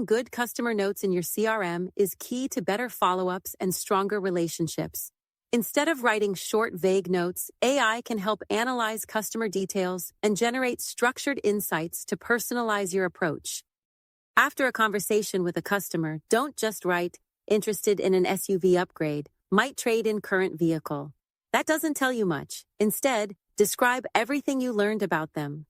good customer notes in your CRM is key to better follow-ups and stronger relationships. Instead of writing short, vague notes, AI can help analyze customer details and generate structured insights to personalize your approach. After a conversation with a customer, don't just write, "Interested in an SUV upgrade, might trade in current vehicle." That doesn't tell you much. Instead, describe everything you learned about them.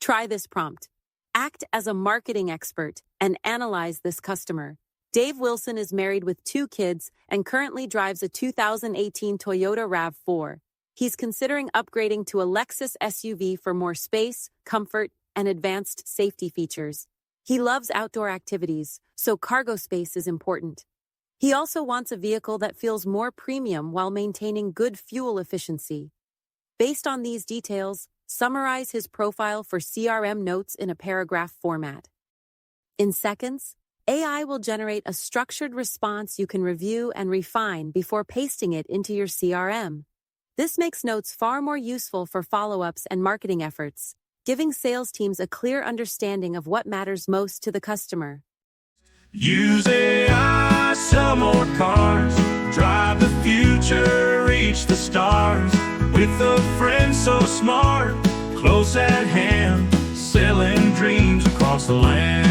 Try this prompt. Act as a marketing expert and analyze this customer. Dave Wilson is married with 2 kids and currently drives a 2018 Toyota RAV4. He's considering upgrading to a Lexus SUV for more space, comfort, and advanced safety features. He loves outdoor activities, so cargo space is important. He also wants a vehicle that feels more premium while maintaining good fuel efficiency. Based on these details, summarize his profile for CRM notes in a paragraph format. In seconds, AI will generate a structured response you can review and refine before pasting it into your CRM. This makes notes far more useful for follow-ups and marketing efforts, giving sales teams a clear understanding of what matters most to the customer. Use AI, sell more cars, drive the future, reach the stars. With a friend so smart, close at hand, selling dreams across the land.